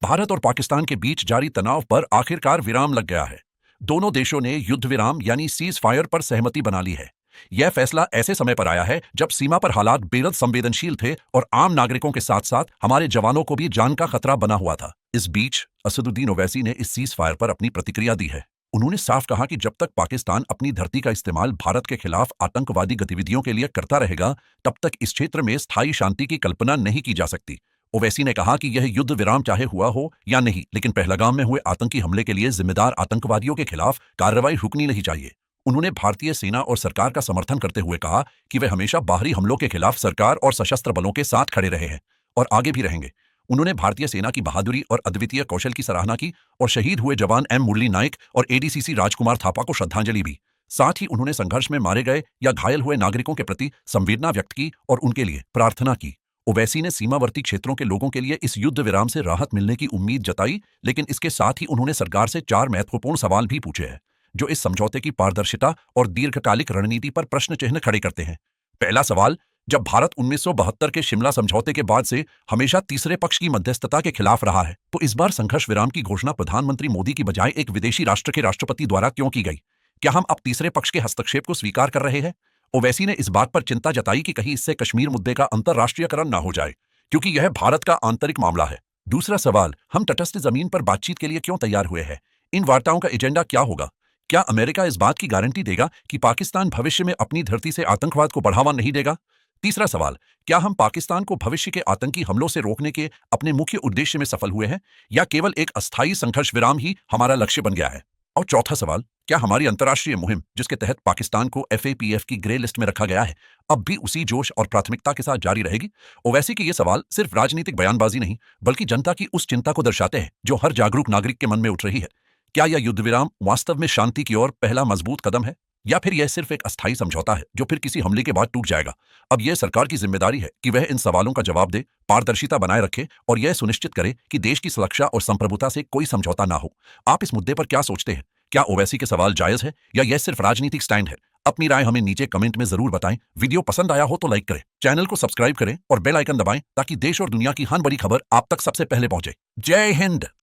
भारत और पाकिस्तान के बीच जारी तनाव पर आखिरकार विराम लग गया है। दोनों देशों ने युद्ध विराम यानी सीज फायर पर सहमति बना ली है। यह फैसला ऐसे समय पर आया है जब सीमा पर हालात बेहद संवेदनशील थे और आम नागरिकों के साथ साथ हमारे जवानों को भी जान का खतरा बना हुआ था। इस बीच असदुद्दीन ओवैसी ने इस सीज फायर पर अपनी प्रतिक्रिया दी है। उन्होंने साफ कहा कि जब तक पाकिस्तान अपनी धरती का इस्तेमाल भारत के खिलाफ आतंकवादी गतिविधियों के लिए करता रहेगा, तब तक इस क्षेत्र में स्थायी शांति की कल्पना नहीं की जा सकती। ओवैसी ने कहा कि यह युद्ध विराम चाहे हुआ हो या नहीं, लेकिन पहलगाम में हुए आतंकी हमले के लिए जिम्मेदार आतंकवादियों के खिलाफ कार्रवाई रुकनी नहीं चाहिए। उन्होंने भारतीय सेना और सरकार का समर्थन करते हुए कहा कि वे हमेशा बाहरी हमलों के खिलाफ सरकार और सशस्त्र बलों के साथ खड़े रहे हैं और आगे भी रहेंगे। उन्होंने भारतीय सेना की बहादुरी और अद्वितीय कौशल की सराहना की और शहीद हुए जवान एम मुरली नाइक और एडीसीसी राजकुमार थापा को श्रद्धांजलि दी। साथ ही उन्होंने संघर्ष में मारे गए या घायल हुए नागरिकों के प्रति संवेदना व्यक्त की और उनके लिए प्रार्थना की। ओवैसी ने सीमावर्ती क्षेत्रों के लोगों के लिए इस युद्ध विराम से राहत मिलने की उम्मीद जताई, लेकिन इसके साथ ही उन्होंने सरकार से 4 महत्वपूर्ण सवाल भी पूछे हैं, जो इस समझौते की पारदर्शिता और दीर्घकालिक रणनीति पर प्रश्न चिन्ह खड़े करते हैं। पहला सवाल, जब भारत 1972 के शिमला समझौते के बाद से हमेशा तीसरे पक्ष की मध्यस्थता के खिलाफ रहा है, तो इस बार संघर्ष विराम की घोषणा प्रधानमंत्री मोदी की बजाय एक विदेशी राष्ट्र के राष्ट्रपति द्वारा क्यों की गई? क्या हम अब तीसरे पक्ष के हस्तक्षेप को स्वीकार कर रहे हैं? ओवैसी ने इस बात पर चिंता जताई कि कहीं इससे कश्मीर मुद्दे का अंतर्राष्ट्रीयकरण न हो जाए, क्योंकि यह भारत का आंतरिक मामला है। दूसरा सवाल, हम तटस्थ जमीन पर बातचीत के लिए क्यों तैयार हुए हैं? इन वार्ताओं का एजेंडा क्या होगा? क्या अमेरिका इस बात की गारंटी देगा कि पाकिस्तान भविष्य में अपनी धरती से आतंकवाद को बढ़ावा नहीं देगा? तीसरा सवाल, क्या हम पाकिस्तान को भविष्य के आतंकी हमलों से रोकने के अपने मुख्य उद्देश्य में सफल हुए हैं, या केवल एक अस्थायी संघर्ष विराम ही हमारा लक्ष्य बन गया है? और चौथा सवाल, क्या हमारी अंतर्राष्ट्रीय मुहिम, जिसके तहत पाकिस्तान को एफएटीएफ की ग्रे लिस्ट में रखा गया है, अब भी उसी जोश और प्राथमिकता के साथ जारी रहेगी? ओवैसी के ये सवाल सिर्फ राजनीतिक बयानबाजी नहीं, बल्कि जनता की उस चिंता को दर्शाते हैं जो हर जागरूक नागरिक के मन में उठ रही है। क्या यह युद्ध विराम वास्तव में शांति की ओर पहला मजबूत कदम है, या फिर यह सिर्फ एक अस्थायी समझौता है जो फिर किसी हमले के बाद टूट जाएगा? अब यह सरकार की जिम्मेदारी है कि वह इन सवालों का जवाब दे, पारदर्शिता बनाए रखे और यह सुनिश्चित करे कि देश की सुरक्षा और संप्रभुता से कोई समझौता ना हो। आप इस मुद्दे पर क्या सोचते हैं? क्या ओवैसी के सवाल जायज है, या यह सिर्फ राजनीतिक स्टैंड है? अपनी राय हमें नीचे कमेंट में जरूर बताएं। वीडियो पसंद आया हो तो लाइक करें, चैनल को सब्सक्राइब करें और बेल आइकन दबाएं ताकि देश और दुनिया की हर बड़ी खबर आप तक सबसे पहले पहुंचे। जय हिंद।